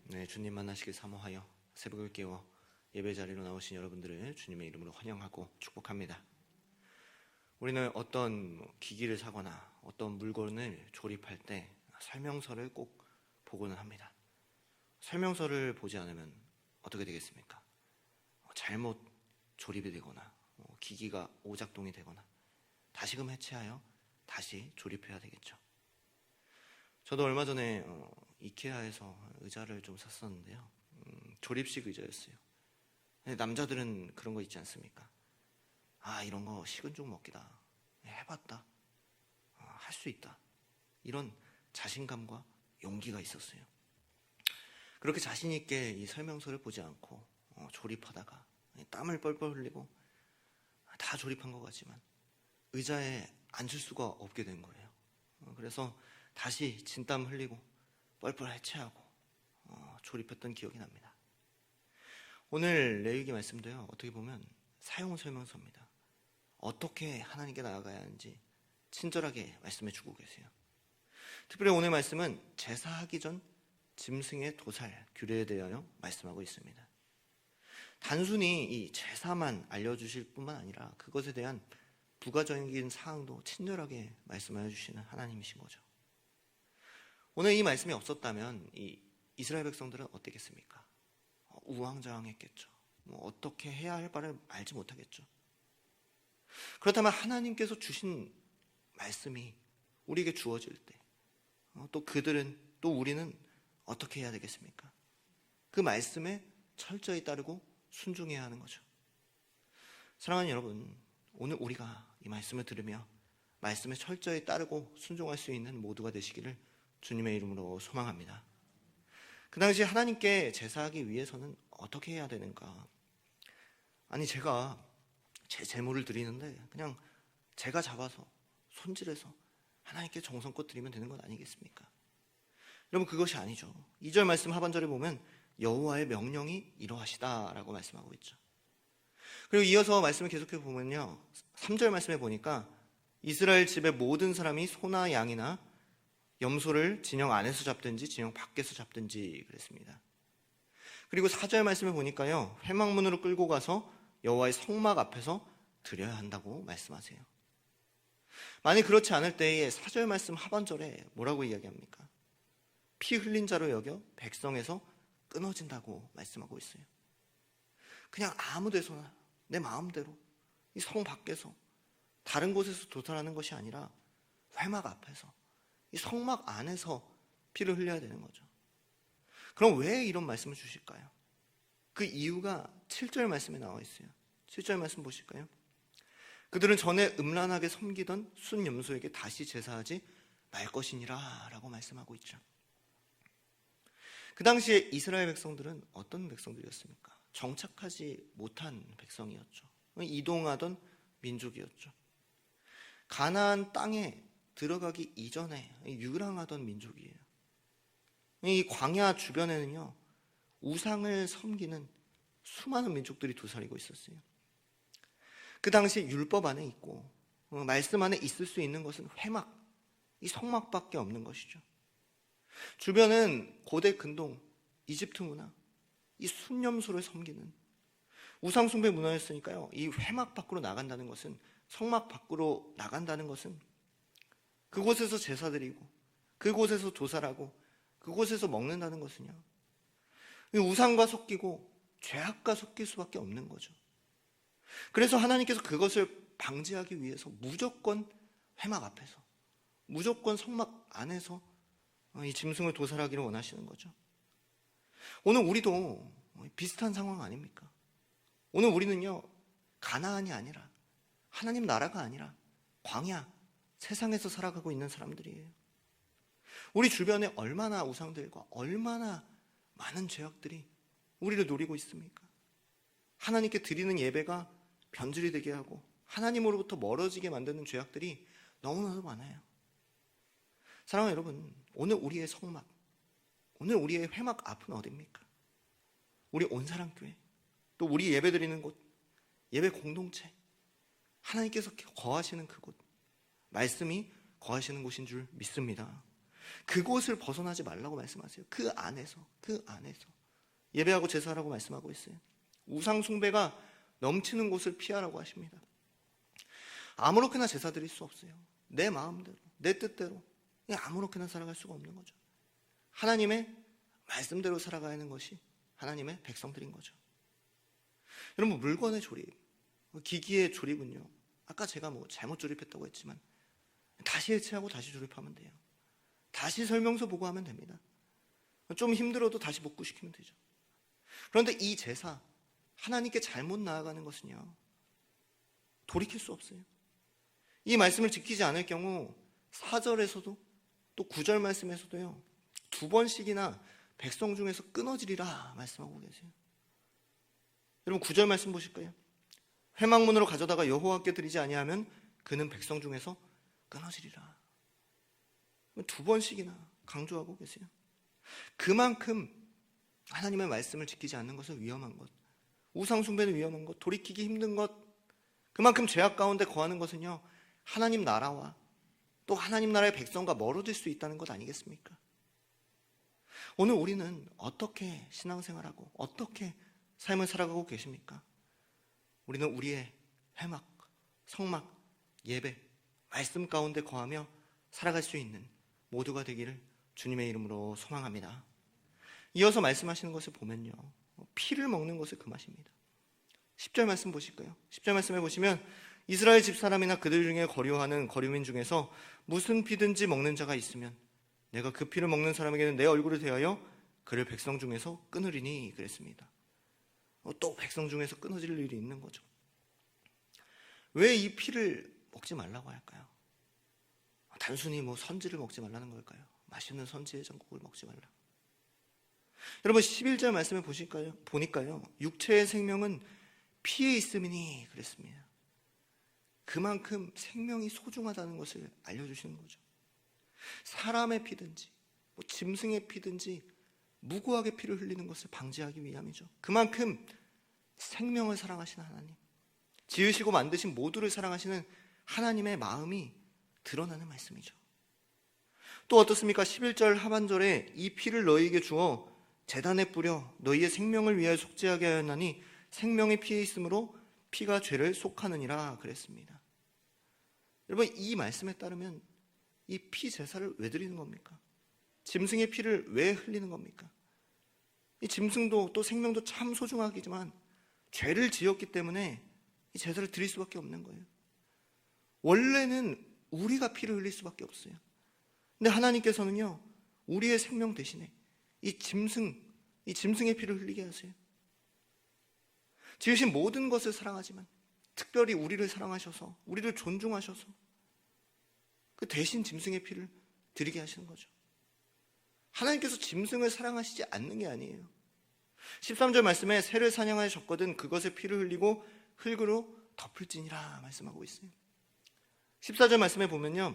네, 주님 만나시길 사모하여 새벽을 깨워 예배 자리로 나오신 여러분들을 주님의 이름으로 환영하고 축복합니다. 우리는 어떤 기기를 사거나 어떤 물건을 조립할 때 설명서를 꼭 보고는 합니다. 설명서를 보지 않으면 어떻게 되겠습니까? 잘못 조립이 되거나 기기가 오작동이 되거나 다시금 해체하여 다시 조립해야 되겠죠. 저도 얼마 전에 이케아에서 의자를 좀 샀었는데요. 조립식 의자였어요. 남자들은 그런 거 있지 않습니까? 이런 거 식은 죽 먹기다. 해봤다. 할 수 있다. 이런 자신감과 용기가 있었어요. 그렇게 자신 있게 이 설명서를 보지 않고 조립하다가 땀을 뻘뻘 흘리고 다 조립한 것 같지만 의자에 앉을 수가 없게 된 거예요. 그래서 다시 진땀 흘리고 뻘뻘 해체하고 조립했던 기억이 납니다. 오늘 레위기 말씀도요, 어떻게 보면 사용 설명서입니다. 어떻게 하나님께 나아가야 하는지 친절하게 말씀해 주고 계세요. 특별히 오늘 말씀은 제사하기 전 짐승의 도살 규례에 대하여 말씀하고 있습니다. 단순히 이 제사만 알려주실 뿐만 아니라 그것에 대한 부가적인 사항도 친절하게 말씀하여 주시는 하나님이신 거죠. 오늘 이 말씀이 없었다면 이 이스라엘 백성들은 어땠겠습니까? 우왕좌왕했겠죠. 어떻게 해야 할 바를 알지 못하겠죠. 그렇다면 하나님께서 주신 말씀이 우리에게 주어질 때 또 그들은 또 우리는 어떻게 해야 되겠습니까? 그 말씀에 철저히 따르고 순종해야 하는 거죠. 사랑하는 여러분, 오늘 우리가 이 말씀을 들으며 말씀에 철저히 따르고 순종할 수 있는 모두가 되시기를 주님의 이름으로 소망합니다. 그 당시 하나님께 제사하기 위해서는 어떻게 해야 되는가? 제가 제 제물을 드리는데 그냥 제가 잡아서 손질해서 하나님께 정성껏 드리면 되는 건 아니겠습니까? 여러분, 그것이 아니죠. 2절 말씀 하반절에 보면 여호와의 명령이 이러하시다라고 말씀하고 있죠. 그리고 이어서 말씀을 계속해 보면요, 3절 말씀에 보니까 이스라엘 집의 모든 사람이 소나 양이나 염소를 진영 안에서 잡든지 진영 밖에서 잡든지 그랬습니다. 그리고 4절 말씀에 보니까요, 회막문으로 끌고 가서 여호와의 성막 앞에서 드려야 한다고 말씀하세요. 만약 그렇지 않을 때에 4절 말씀 하반절에 뭐라고 이야기합니까? 피 흘린 자로 여겨 백성에서 끊어진다고 말씀하고 있어요. 그냥 아무 데서나 내 마음대로 이 성 밖에서 다른 곳에서 도살하는 것이 아니라 회막 앞에서 이 성막 안에서 피를 흘려야 되는 거죠. 그럼 왜 이런 말씀을 주실까요? 그 이유가 7절 말씀에 나와 있어요. 7절 말씀 보실까요? 그들은 전에 음란하게 섬기던 순염소에게 다시 제사하지 말 것이니라 라고 말씀하고 있죠. 그 당시에 이스라엘 백성들은 어떤 백성들이었습니까? 정착하지 못한 백성이었죠. 이동하던 민족이었죠. 가나안 땅에 들어가기 이전에 유랑하던 민족이에요. 이 광야 주변에는요, 우상을 섬기는 수많은 민족들이 도사리고 있었어요. 그 당시 율법 안에 있고 말씀 안에 있을 수 있는 것은 회막, 이 성막밖에 없는 것이죠. 주변은 고대 근동, 이집트 문화, 이 순염소를 섬기는 우상 숭배 문화였으니까요, 이 회막 밖으로 나간다는 것은, 성막 밖으로 나간다는 것은 그곳에서 제사 드리고 그곳에서 도살하고 그곳에서 먹는다는 것은요, 우상과 섞이고 죄악과 섞일 수밖에 없는 거죠. 그래서 하나님께서 그것을 방지하기 위해서 무조건 회막 앞에서, 무조건 성막 안에서 이 짐승을 도살하기를 원하시는 거죠. 오늘 우리도 비슷한 상황 아닙니까? 오늘 우리는요, 가나안이 아니라, 하나님 나라가 아니라 광야, 세상에서 살아가고 있는 사람들이에요. 우리 주변에 얼마나 우상들과 얼마나 많은 죄악들이 우리를 노리고 있습니까? 하나님께 드리는 예배가 변질이 되게 하고 하나님으로부터 멀어지게 만드는 죄악들이 너무나도 많아요. 사랑하는 여러분, 오늘 우리의 성막, 오늘 우리의 회막 앞은 어디입니까? 우리 온사랑교회, 또 우리 예배 드리는 곳, 예배 공동체, 하나님께서 거하시는 그곳, 말씀이 거하시는 곳인 줄 믿습니다. 그곳을 벗어나지 말라고 말씀하세요. 그 안에서 예배하고 제사하라고 말씀하고 있어요. 우상 숭배가 넘치는 곳을 피하라고 하십니다. 아무렇게나 제사 드릴 수 없어요. 내 마음대로, 내 뜻대로 아무렇게나 살아갈 수가 없는 거죠. 하나님의 말씀대로 살아가야 하는 것이 하나님의 백성들인 거죠. 여러분, 물건의 조립, 기기의 조립은요, 아까 제가 잘못 조립했다고 했지만 다시 해체하고 다시 조립하면 돼요. 다시 설명서 보고 하면 됩니다. 좀 힘들어도 다시 복구시키면 되죠. 그런데 이 제사, 하나님께 잘못 나아가는 것은요, 돌이킬 수 없어요. 이 말씀을 지키지 않을 경우 4절에서도 또 9절 말씀에서도요, 2번씩이나 백성 중에서 끊어지리라 말씀하고 계세요. 여러분, 9절 말씀 보실까요? 회막문으로 가져다가 여호와께 드리지 아니하면 그는 백성 중에서 끊어지리라. 2번씩이나 강조하고 계세요. 그만큼 하나님의 말씀을 지키지 않는 것은 위험한 것, 우상 숭배는 위험한 것, 돌이키기 힘든 것, 그만큼 죄악 가운데 거하는 것은요, 하나님 나라와 또 하나님 나라의 백성과 멀어질 수 있다는 것 아니겠습니까? 오늘 우리는 어떻게 신앙생활하고 어떻게 삶을 살아가고 계십니까? 우리는 우리의 회막, 성막, 예배, 말씀 가운데 거하며 살아갈 수 있는 모두가 되기를 주님의 이름으로 소망합니다. 이어서 말씀하시는 것을 보면요, 피를 먹는 것을 금하십니다. 10절 말씀 보실까요? 10절 말씀에 보시면 이스라엘 집사람이나 그들 중에 거류하는 거류민 중에서 무슨 피든지 먹는 자가 있으면 내가 그 피를 먹는 사람에게는 내 얼굴을 대하여 그를 백성 중에서 끊으리니 그랬습니다. 또 백성 중에서 끊어질 일이 있는 거죠. 왜 이 피를 먹지 말라고 할까요? 단순히 선지를 먹지 말라는 걸까요? 맛있는 선지 해장국을 먹지 말라. 여러분, 11절 말씀에 보니까요, 육체의 생명은 피에 있음이니 그랬습니다. 그만큼 생명이 소중하다는 것을 알려주시는 거죠. 사람의 피든지 짐승의 피든지 무고하게 피를 흘리는 것을 방지하기 위함이죠. 그만큼 생명을 사랑하시는 하나님, 지으시고 만드신 모두를 사랑하시는 하나님의 마음이 드러나는 말씀이죠. 또 어떻습니까? 11절 하반절에 이 피를 너희에게 주어 제단에 뿌려 너희의 생명을 위하여 속죄하게 하였나니 생명의 피에 있으므로 피가 죄를 속하느니라 그랬습니다. 여러분, 이 말씀에 따르면 이 피 제사를 왜 드리는 겁니까? 짐승의 피를 왜 흘리는 겁니까? 이 짐승도 또 생명도 참 소중하지만 죄를 지었기 때문에 이 제사를 드릴 수밖에 없는 거예요. 원래는 우리가 피를 흘릴 수밖에 없어요. 근데 하나님께서는요, 우리의 생명 대신에 이 짐승의 피를 흘리게 하세요. 지으신 모든 것을 사랑하지만 특별히 우리를 사랑하셔서, 우리를 존중하셔서 그 대신 짐승의 피를 드리게 하시는 거죠. 하나님께서 짐승을 사랑하시지 않는 게 아니에요. 13절 말씀에 새를 사냥하셨거든 그것의 피를 흘리고 흙으로 덮을지니라 말씀하고 있어요. 14절 말씀에 보면요,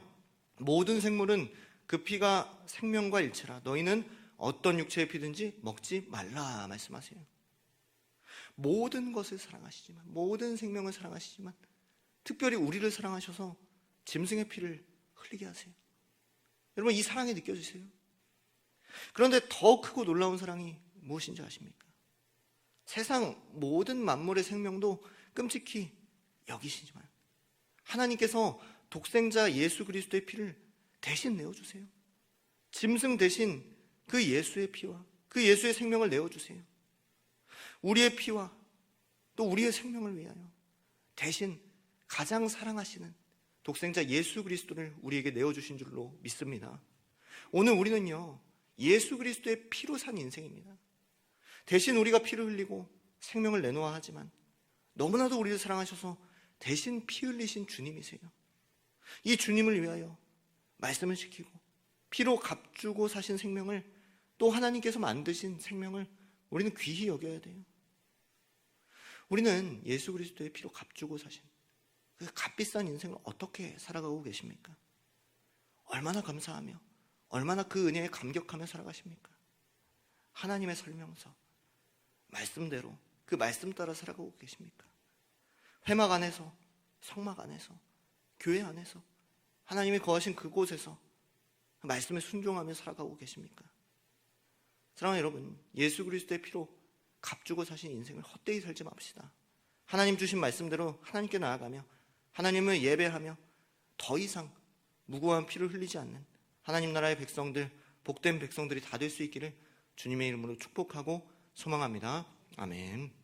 모든 생물은 그 피가 생명과 일체라 너희는 어떤 육체의 피든지 먹지 말라 말씀하세요. 모든 것을 사랑하시지만, 모든 생명을 사랑하시지만 특별히 우리를 사랑하셔서 짐승의 피를 흘리게 하세요. 여러분, 이 사랑이 느껴지세요? 그런데 더 크고 놀라운 사랑이 무엇인지 아십니까? 세상 모든 만물의 생명도 끔찍히 여기시지만 하나님께서 독생자 예수 그리스도의 피를 대신 내어주세요. 짐승 대신 그 예수의 피와 그 예수의 생명을 내어주세요. 우리의 피와 또 우리의 생명을 위하여 대신 가장 사랑하시는 독생자 예수 그리스도를 우리에게 내어주신 줄로 믿습니다. 오늘 우리는요, 예수 그리스도의 피로 산 인생입니다. 대신 우리가 피를 흘리고 생명을 내놓아 하지만 너무나도 우리를 사랑하셔서 대신 피 흘리신 주님이세요. 이 주님을 위하여 말씀을 지키고 피로 값주고 사신 생명을, 또 하나님께서 만드신 생명을 우리는 귀히 여겨야 돼요. 우리는 예수 그리스도의 피로 값주고 사신 그 값비싼 인생을 어떻게 살아가고 계십니까? 얼마나 감사하며 얼마나 그 은혜에 감격하며 살아가십니까? 하나님의 설명서, 말씀대로 그 말씀 따라 살아가고 계십니까? 회막 안에서, 성막 안에서, 교회 안에서, 하나님이 거하신 그곳에서 말씀에 순종하며 살아가고 계십니까? 사랑하는 여러분, 예수 그리스도의 피로 값주고 사신 인생을 헛되이 살지 맙시다. 하나님 주신 말씀대로 하나님께 나아가며 하나님을 예배하며 더 이상 무고한 피를 흘리지 않는 하나님 나라의 백성들, 복된 백성들이 다 될 수 있기를 주님의 이름으로 축복하고 소망합니다. 아멘.